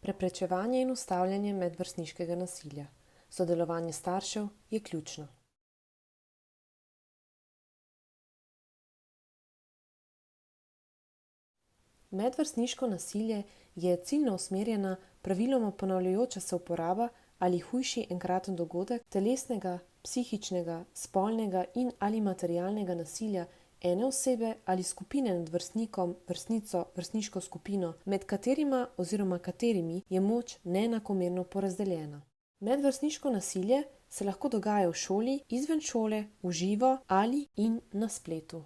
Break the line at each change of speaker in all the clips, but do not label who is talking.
Preprečevanje in ustavljanje medvrstniškega nasilja. Sodelovanje staršev je ključno. Medvrstniško nasilje je ciljno usmerjena, praviloma ponavljajoča se uporaba ali hujši enkraten dogodek telesnega, psihičnega, spolnega in ali materialnega nasilja ene osebe ali skupine nad vrstnikom, vrstnico, vrstniško skupino, med katerima oziroma katerimi je moč neenakomerno porazdeljena. Medvrstniško nasilje se lahko dogaja v šoli, izven šole, v živo ali in na spletu.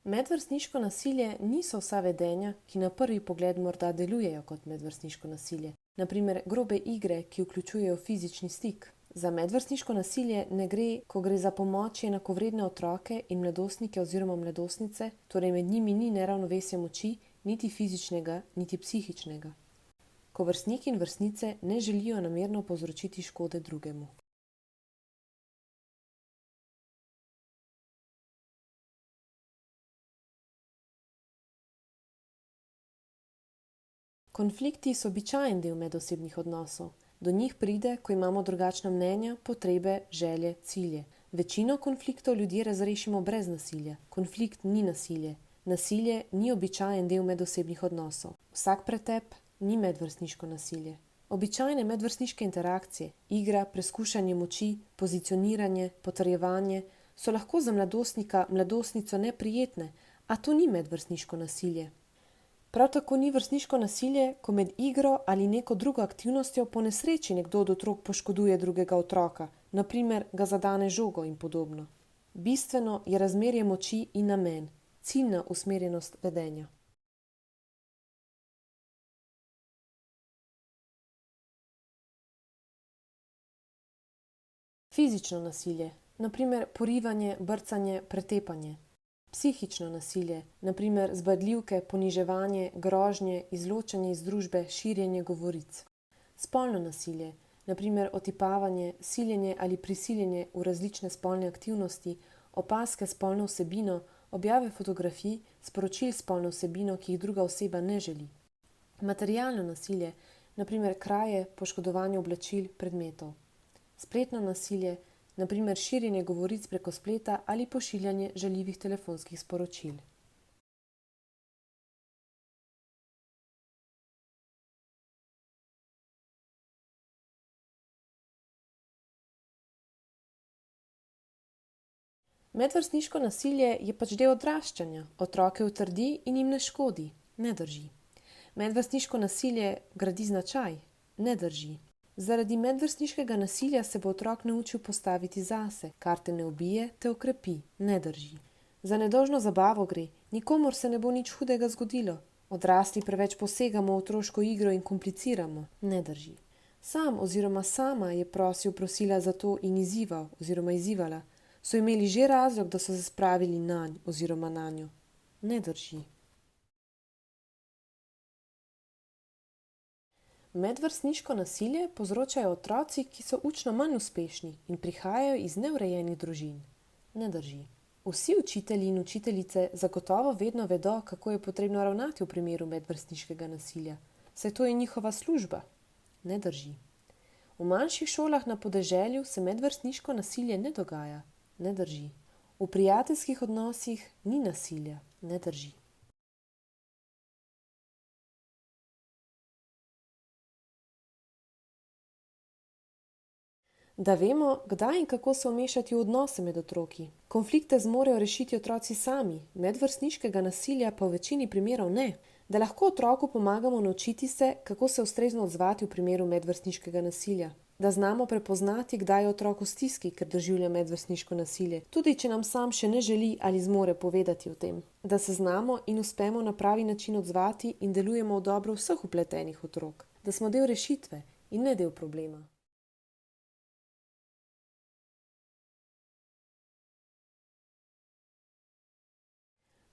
Medvrstniško nasilje niso vsa vedenja, ki na prvi pogled morda delujejo kot medvrstniško nasilje. Na primer, grobe igre, ki vključujejo fizični stik. Za medvrstniško nasilje ne gre, ko gre za pomoč enakovredne otroke in mladostnike oziroma mladostnice, torej med njimi ni neravnovesja moči, niti fizičnega, niti psihičnega. Ko vrstniki in vrstnice ne želijo namerno povzročiti škode drugemu. Konflikti so običajen del medosebnih odnosov. Do njih pride, ko imamo drugačna mnenja, potrebe, želje, cilje. Večino konfliktov ljudje razrešimo brez nasilja. Konflikt ni nasilje. Nasilje ni običajen del medosebnih odnosov. Vsak pretep ni medvrstniško nasilje. Običajne medvrstniške interakcije, igra, preskušanje moči, pozicioniranje, potrjevanje so lahko za mladostnika, mladostnico neprijetne, a to ni medvrstniško nasilje. Prav tako ni vrstniško nasilje, ko med igro ali neko drugo aktivnostjo po nesreči nekdo od otrok poškoduje drugega otroka, na primer ga zadane žogo in podobno. Bistveno je razmerje moči in namen, ciljna usmerjenost vedenja. Fizično nasilje, na primer porivanje, brcanje, pretepanje. Psihično nasilje, na primer zbadljivke, poniževanje, grožnje, izločanje iz družbe, širjenje govoric. Spolno nasilje, na primer otipavanje, siljenje ali prisiljenje v različne spolne aktivnosti, opazke s spolno vsebino, objave fotografij, sporočil s spolno vsebino, ki jih druga oseba ne želi. Materialno nasilje, na primer kraje, poškodovanje oblačil, predmetov. Spletno nasilje, na primer širjenje govoric preko spleta ali pošiljanje žaljivih telefonskih sporočil. Medvrstniško nasilje je pač del odraščanja, otroke utrdi in jim ne škodi, ne drži. Medvrstniško nasilje gradi značaj, ne drži. Zaradi medvrstniškega nasilja se bo otrok naučil postaviti zase, kar te ne ubije, te okrepi, ne drži. Za nedolžno zabavo gre, nikomur se ne bo nič hudega zgodilo. Odrasli preveč posegamo v otroško igro in kompliciramo, ne drži. Sam oziroma sama je prosil, prosila za to in izzival oziroma izzivala. So imeli že razlog, da so se spravili nanj oziroma nanjo, ne drži. Medvrstniško nasilje povzročajo otroci, ki so učno manj uspešni in prihajajo iz neurejenih družin. Ne drži. Vsi učitelji in učiteljice zagotovo vedno vedo, kako je potrebno ravnati v primeru medvrstniškega nasilja, saj to je njihova služba. Ne drži. V manjših šolah na podeželju se medvrstniško nasilje ne dogaja. Ne drži. V prijateljskih odnosih ni nasilja. Ne drži. Da vemo, kdaj in kako se vmešati v odnose med otroki. Konflikte zmorejo rešiti otroci sami, medvrstniškega nasilja pa v večini primerov ne. Da lahko otroku pomagamo naučiti se, kako se ustrezno odzvati v primeru medvrstniškega nasilja. Da znamo prepoznati, kdaj je otrok v stiski, ker doživlja medvrstniško nasilje, tudi če nam sam še ne želi ali zmore povedati o tem. Da se znamo in uspemo na pravi način odzvati in delujemo v dobro vseh vpletenih otrok. Da smo del rešitve in ne del problema.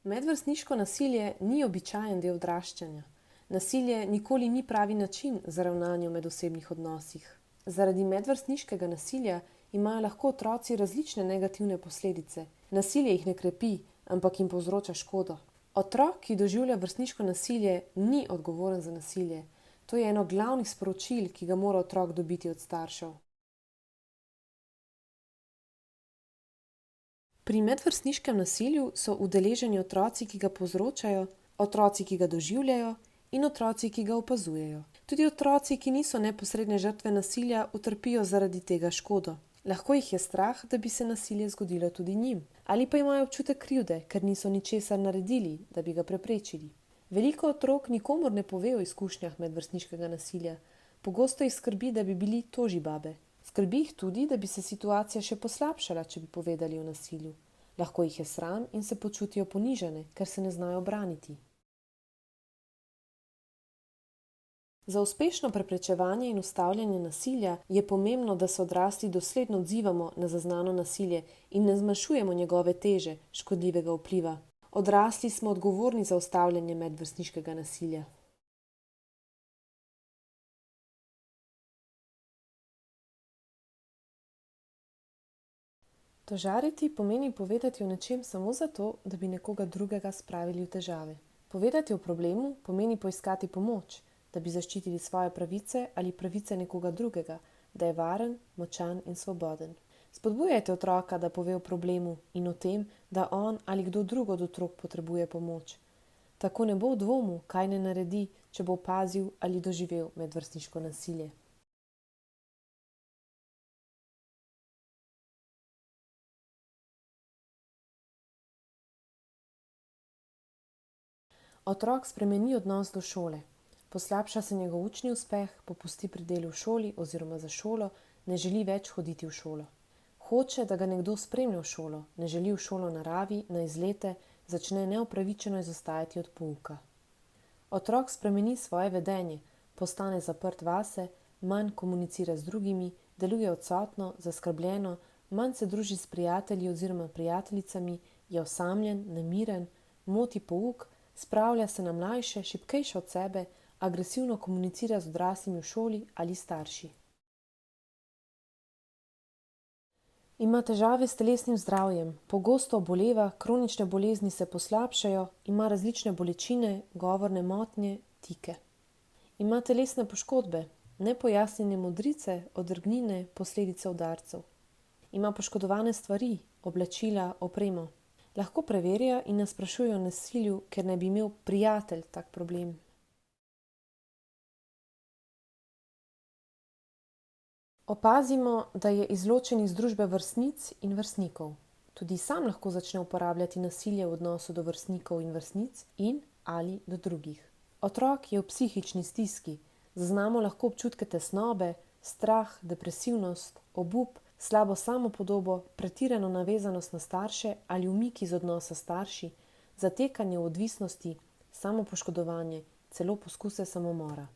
Medvrstniško nasilje ni običajen del odraščanja. Nasilje nikoli ni pravi način za ravnanje v medosebnih odnosih. Zaradi medvrstniškega nasilja imajo lahko otroci različne negativne posledice. Nasilje jih ne krepi, ampak jim povzroča škodo. Otrok, ki doživlja vrstniško nasilje, ni odgovoren za nasilje. To je eno glavnih sporočil, ki ga mora otrok dobiti od staršev. Pri medvrstniškem nasilju so udeleženi otroci, ki ga povzročajo, otroci, ki ga doživljajo in otroci, ki ga opazujejo. Tudi otroci, ki niso neposredne žrtve nasilja, utrpijo zaradi tega škodo. Lahko jih je strah, da bi se nasilje zgodilo tudi njim. Ali pa imajo občutek krivde, ker niso ničesar naredili, da bi ga preprečili. Veliko otrok nikomur ne pove o izkušnjah medvrstniškega nasilja. Pogosto jih skrbi, da bi bili tožibabe. Skrbi jih tudi, da bi se situacija še poslabšala, če bi povedali o nasilju. Lahko jih je sram in se počutijo ponižane, ker se ne znajo braniti. Za uspešno preprečevanje in ustavljanje nasilja je pomembno, da se odrasli dosledno odzivamo na zaznano nasilje in ne zmanjšujemo njegove teže, škodljivega vpliva. Odrasli smo odgovorni za ustavljanje medvrstniškega nasilja. Tožariti pomeni povedati o nečem samo zato, da bi nekoga drugega spravili v težave. Povedati o problemu pomeni poiskati pomoč, da bi zaščitili svoje pravice ali pravice nekoga drugega, da je varen, močan in svoboden. Spodbujajte otroka, da pove o problemu in o tem, da on ali kdo drug od otrok potrebuje pomoč. Tako ne bo v dvomu, kaj ne naredi, če bo opazil ali doživel medvrstniško nasilje. Otrok spremeni odnos do šole. Poslabša se njegov učni uspeh, popusti pri delu v šoli oziroma za šolo, ne želi več hoditi v šolo. Hoče, da ga nekdo spremlja v šolo, ne želi v šolo na naravi, na izlete, začne neupravičeno izostajati od pouka. Otrok spremeni svoje vedenje, postane zaprt vase, manj komunicira z drugimi, deluje odsotno, zaskrbljeno, manj se druži s prijatelji oziroma prijateljicami, je osamljen, nemiren, moti pouk, spravlja se na mlajše, šibkejše od sebe, agresivno komunicira z odraslimi v šoli ali starši. Ima težave s telesnim zdravjem, pogosto oboleva, kronične bolezni se poslabšajo, ima različne bolečine, govorne motnje, tike. Ima telesne poškodbe, nepojasnjene modrice, odrgnine, posledice udarcev. Ima poškodovane stvari, oblačila, opremo. Lahko preverja in nas sprašuje o nasilju, ker ne bi imel prijatelj tak problem. Opazimo, da je izločen iz družbe vrstnic in vrstnikov. Tudi sam lahko začne uporabljati nasilje v odnosu do vrstnikov in vrstnic in ali do drugih. Otrok je v psihični stiski, zaznamo lahko občutke tesnobe, strah, depresivnost, obup, slabo samopodobo, pretirano navezanost na starše ali umik iz odnosa starši, zatekanje v odvisnosti, samopoškodovanje, celo poskuse samomora.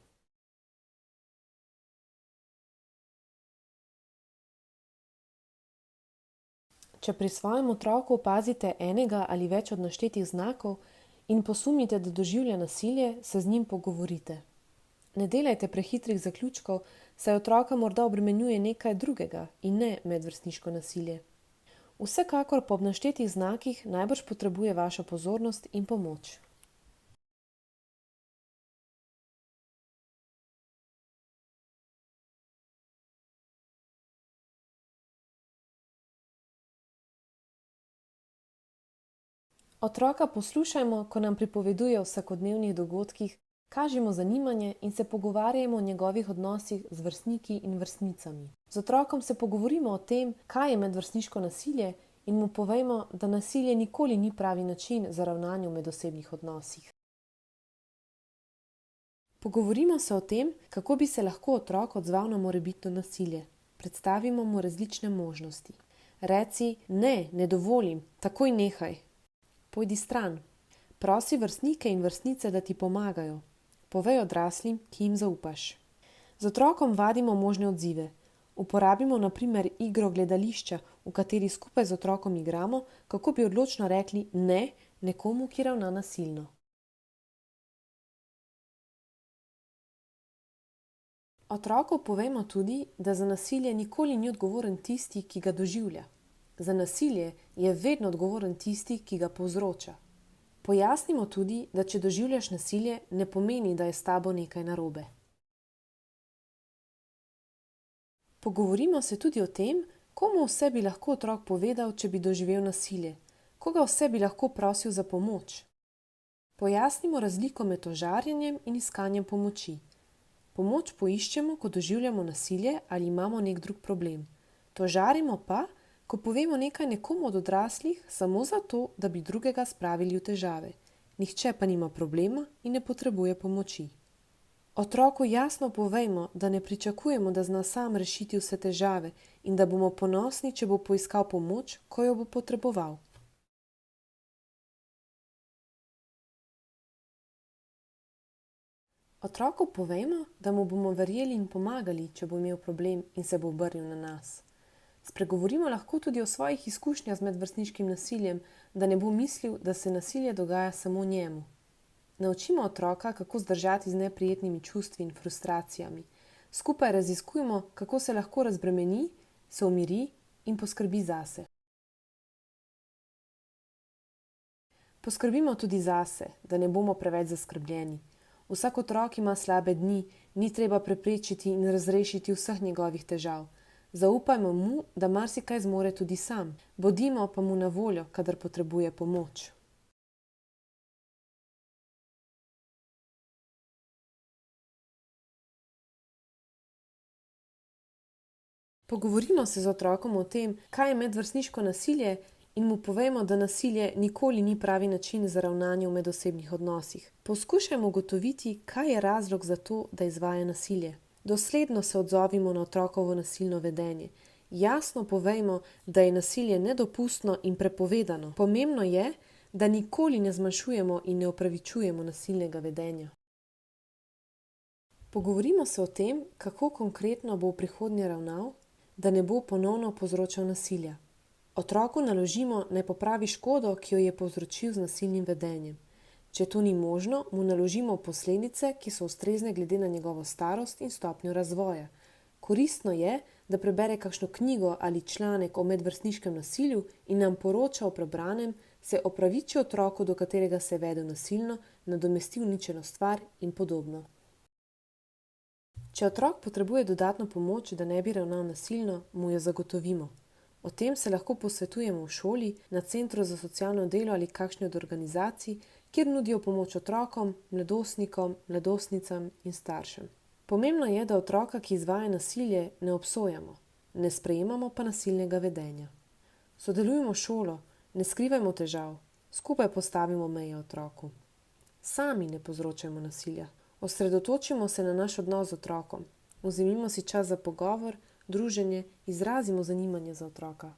Če pri svojem otroku opazite enega ali več od naštetih znakov in posumite, da doživlja nasilje, se z njim pogovorite. Ne delajte prehitrih zaključkov, saj otroka morda obremenjuje nekaj drugega in ne medvrstniško nasilje. Vsekakor po naštetih znakih najbrž potrebuje vašo pozornost in pomoč. Otroka poslušajmo, ko nam pripoveduje o vsakodnevnih dogodkih, kažimo zanimanje in se pogovarjajmo o njegovih odnosih z vrstniki in vrstnicami. Z otrokom se pogovorimo o tem, kaj je medvrstniško nasilje in mu povejmo, da nasilje nikoli ni pravi način za ravnanje v medosebnih odnosih. Pogovorimo se o tem, kako bi se lahko otrok odzval na morebitno nasilje. Predstavimo mu različne možnosti. Reci, ne dovolim, takoj nehaj. Pojdi stran. Prosi vrstnike in vrstnice, da ti pomagajo. Povej odraslim, ki jim zaupaš. Z otrokom vadimo možne odzive. Uporabimo na primer igro gledališča, v kateri skupaj z otrokom igramo, kako bi odločno rekli ne nekomu, ki ravna nasilno. Otroku povejmo tudi, da za nasilje nikoli ni odgovoren tisti, ki ga doživlja. Za nasilje je vedno odgovoren tisti, ki ga povzroča. Pojasnimo tudi, da če doživljaš nasilje, ne pomeni, da je s tabo nekaj narobe. Pogovorimo se tudi o tem, komu vse bi lahko otrok povedal, če bi doživel nasilje, koga vse bi lahko prosil za pomoč. Pojasnimo razliko med tožarjenjem in iskanjem pomoči. Pomoč poiščemo, ko doživljamo nasilje ali imamo nek drug problem. Tožarimo pa, ko povemo nekaj nekomu od odraslih, samo zato, da bi drugega spravili v težave. Nihče pa nima problema in ne potrebuje pomoči. Otroku jasno povejmo, da ne pričakujemo, da zna sam rešiti vse težave in da bomo ponosni, če bo poiskal pomoč, ko jo bo potreboval. Otroku povejmo, da mu bomo verjeli in pomagali, če bo imel problem in se bo obrnil na nas. Spregovorimo lahko tudi o svojih izkušnjah z medvrstniškim nasiljem, da ne bo mislil, da se nasilje dogaja samo njemu. Naučimo otroka, kako zdržati z neprijetnimi čustvi in frustracijami. Skupaj raziskujemo, kako se lahko razbremeni, se umiri in poskrbi zase. Poskrbimo tudi zase, da ne bomo preveč zaskrbljeni. Vsak otrok ima slabe dni, ni treba preprečiti in razrešiti vseh njegovih težav. Zaupajmo mu, da marsikaj zmore tudi sam. Bodimo pa mu na voljo, kadar potrebuje pomoč. Pogovorimo se z otrokom o tem, kaj je medvrstniško nasilje in mu povejmo, da nasilje nikoli ni pravi način za ravnanje v medosebnih odnosih. Poskušajmo ugotoviti, kaj je razlog za to, da izvaja nasilje. Dosledno se odzovimo na otrokovo nasilno vedenje. Jasno povejmo, da je nasilje nedopustno in prepovedano. Pomembno je, da nikoli ne zmanjšujemo in ne opravičujemo nasilnega vedenja. Pogovorimo se o tem, kako konkretno bo v prihodnje ravnal, da ne bo ponovno povzročal nasilja. Otroku naložimo, naj popravi škodo, ki jo je povzročil z nasilnim vedenjem. Če to ni možno, mu naložimo posledice, ki so ustrezne glede na njegovo starost in stopnjo razvoja. Koristno je, da prebere kakšno knjigo ali članek o medvrstniškem nasilju in nam poroča o prebranem, se opraviči otroku, do katerega se je vedel nasilno, nadomesti uničeno stvar in podobno. Če otrok potrebuje dodatno pomoč, da ne bi ravnal nasilno, mu jo zagotovimo. O tem se lahko posvetujemo v šoli, na centru za socialno delo ali kakšni od organizacij, kjer nudijo pomoč otrokom, mladostnikom, mladostnicam in staršem. Pomembno je, da otroka, ki izvaja nasilje, ne obsojamo, ne sprejemamo pa nasilnega vedenja. Sodelujmo s šolo, ne skrivajmo težav, skupaj postavimo meje otroku. Sami ne povzročajmo nasilja. Osredotočimo se na naš odnos z otrokom. Vzemimo si čas za pogovor, druženje, izrazimo zanimanje za otroka.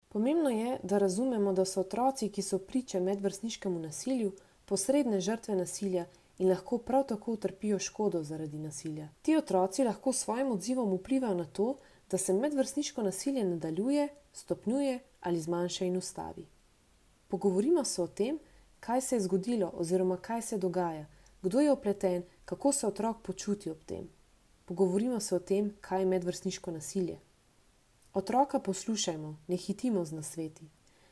Pomembno je, da razumemo, da so otroci, ki so priče medvrstniškemu nasilju, posredne žrtve nasilja in lahko prav tako utrpijo škodo zaradi nasilja. Ti otroci lahko s svojim odzivom vplivajo na to, da se medvrstniško nasilje nadaljuje, stopnjuje ali zmanjša in ustavi. Pogovorimo se o tem, kaj se je zgodilo oziroma kaj se dogaja, kdo je vpleten, kako se otrok počuti ob tem. Pogovorimo se o tem, kaj je medvrstniško nasilje. Otroka poslušajmo, ne hitimo z nasveti.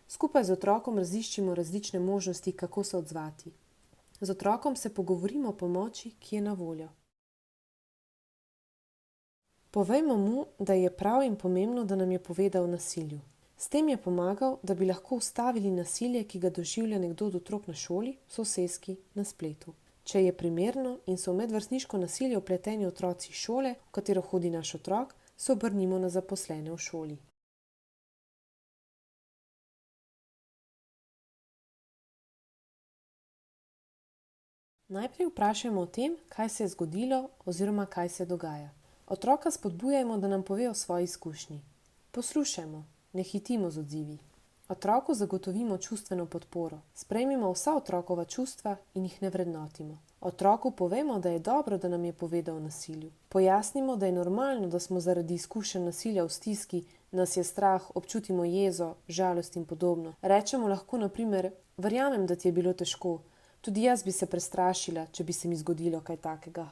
Skupaj z otrokom raziščimo različne možnosti, kako se odzvati. Z otrokom se pogovorimo o pomoči, ki je na voljo. Povejmo mu, da je prav in pomembno, da nam je povedal o nasilju. S tem je pomagal, da bi lahko ustavili nasilje, ki ga doživlja nekdo od otrok na šoli, soseski, na spletu. Če je primerno in so v medvrstniško nasilje vpleteni otroci šole, v katero hodi naš otrok, se obrnimo na zaposlene v šoli. Najprej vprašajmo o tem, kaj se je zgodilo oziroma kaj se dogaja. Otroka spodbujajmo, da nam pove o svoji izkušnji. Poslušajmo, ne hitimo z odzivi. Otroku zagotovimo čustveno podporo. Sprejmimo vsa otrokova čustva in jih ne vrednotimo. Otroku povemo, da je dobro, da nam je povedal o nasilju. Pojasnimo, da je normalno, da smo zaradi izkušenj nasilja v stiski, nas je strah, občutimo jezo, žalost in podobno. Rečemo lahko na primer: verjamem, da ti je bilo težko. Tudi jaz bi se prestrašila, če bi se mi zgodilo kaj takega.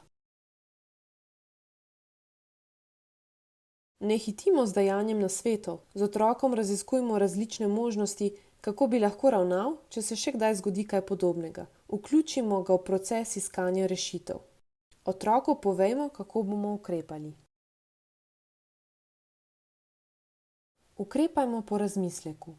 Ne hitimo z dajanjem nasvetov, z otrokom raziskujmo različne možnosti, kako bi lahko ravnal, če se še kdaj zgodi kaj podobnega. Vključimo ga v proces iskanja rešitev. Otroku povejmo, kako bomo ukrepali. Ukrepajmo po razmisleku.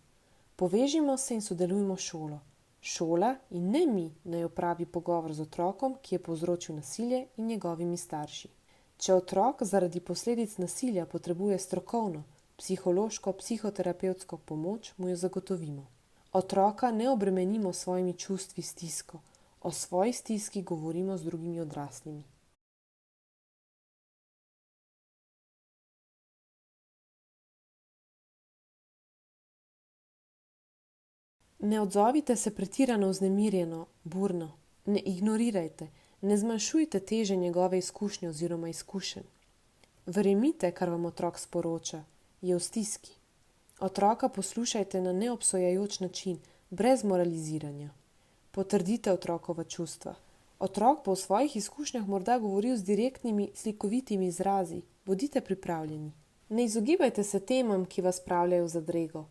Povežimo se in sodelujmo s šolo. Šola in ne mi naj opravi pogovor z otrokom, ki je povzročil nasilje, in njegovimi starši. Če otrok zaradi posledic nasilja potrebuje strokovno, psihološko, psihoterapevtsko pomoč, mu jo zagotovimo. Otroka ne obremenimo s svojimi čustvi stisko. O svoji stiski govorimo z drugimi odraslimi. Ne odzovite se pretirano vznemirjeno, burno. Ne ignorirajte, ne zmanjšujte teže njegove izkušnje oziroma izkušenj. Verjemite, kar vam otrok sporoča, je v stiski. Otroka poslušajte na neobsojajoč način, brez moraliziranja. Potrdite otrokova čustva. Otrok bo v svojih izkušnjah morda govoril z direktnimi, slikovitimi izrazi. Bodite pripravljeni. Ne izogibajte se temam, ki vas spravljajo v zadrego.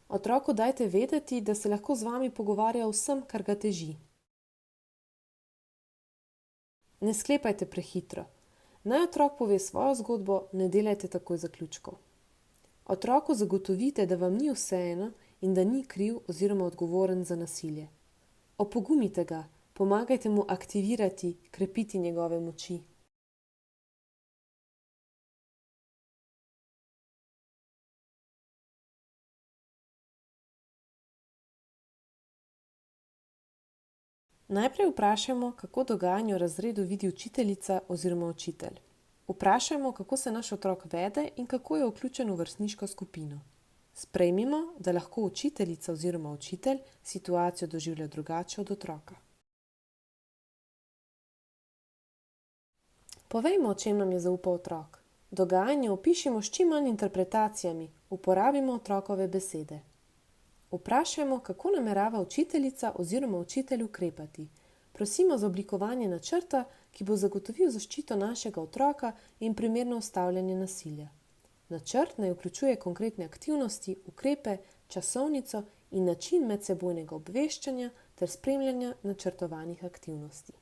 Otroku dajte vedeti, da se lahko z vami pogovarja o vsem, kar ga teži. Ne sklepajte prehitro. Naj otrok pove svojo zgodbo, ne delajte takoj zaključkov. Otroku zagotovite, da vam ni vseeno in da ni kriv oziroma odgovoren za nasilje. Opogumite ga, pomagajte mu aktivirati, krepiti njegove moči. Najprej vprašajmo, kako dogajanje v razredu vidi učiteljica oziroma učitelj. Vprašajmo, kako se naš otrok vede in kako je vključen v vrstniško skupino. Sprejmimo, da lahko učiteljica oziroma učitelj situacijo doživlja drugače od otroka. Povejmo, o čem nam je zaupal otrok. Dogajanje opišimo s čim manj interpretacijami, uporabimo otrokove besede. Vprašajmo, kako namerava učiteljica oziroma učitelj ukrepati. Prosimo za oblikovanje načrta, ki bo zagotovil zaščito našega otroka in primerno ustavljanje nasilja. Načrt naj vključuje konkretne aktivnosti, ukrepe, časovnico in način medsebojnega obveščanja ter spremljanja načrtovanih aktivnosti.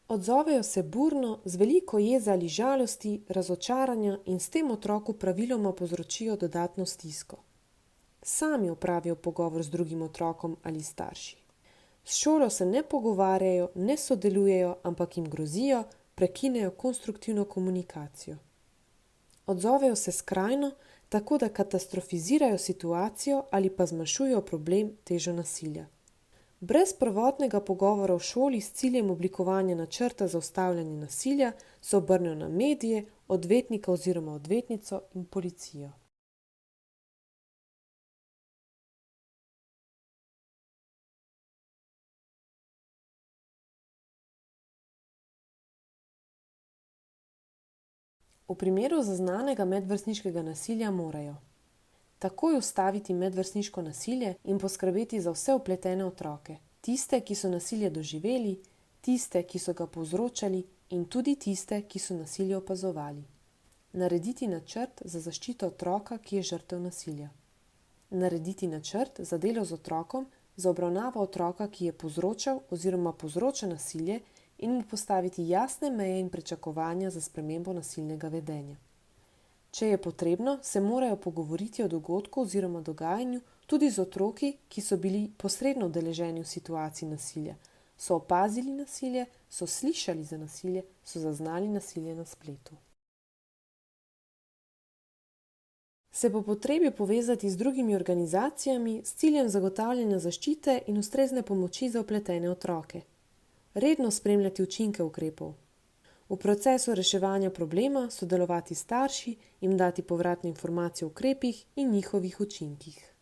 Odzovejo se burno, z veliko jeze ali žalosti, razočaranja in s tem otroku praviloma povzročijo dodatno stisko. Sami opravijo pogovor z drugim otrokom ali starši. S šolo se ne pogovarjajo, ne sodelujejo, ampak jim grozijo, prekinejo konstruktivno komunikacijo. Odzovejo se skrajno, tako da katastrofizirajo situacijo ali pa zmanjšujejo problem, težo nasilja. Brez prvotnega pogovora v šoli s ciljem oblikovanja načrta za ustavljanje nasilja se obrnejo na medije, odvetnika oziroma odvetnico in policijo. V primeru zaznanega medvrstniškega nasilja morajo takoj ustaviti medvrstniško nasilje in poskrbeti za vse vpletene otroke, tiste, ki so nasilje doživeli, tiste, ki so ga povzročali in tudi tiste, ki so nasilje opazovali. Narediti načrt za zaščito otroka, ki je žrtev nasilja. Narediti načrt za delo z otrokom, za obravnavo otroka, ki je povzročal oziroma povzroča nasilje in mu postaviti jasne meje in pričakovanja za spremembo nasilnega vedenja. Če je potrebno, se morajo pogovoriti o dogodku oziroma dogajanju tudi z otroki, ki so bili posredno udeleženi v situaciji nasilja, so opazili nasilje, so slišali za nasilje, so zaznali nasilje na spletu. Se po potrebi povezati z drugimi organizacijami s ciljem zagotavljanja zaščite in ustrezne pomoči za vpletene otroke. Redno spremljati učinke ukrepov. V procesu reševanja problema sodelovati s starši, jim dati povratne informacije o ukrepih in njihovih učinkih.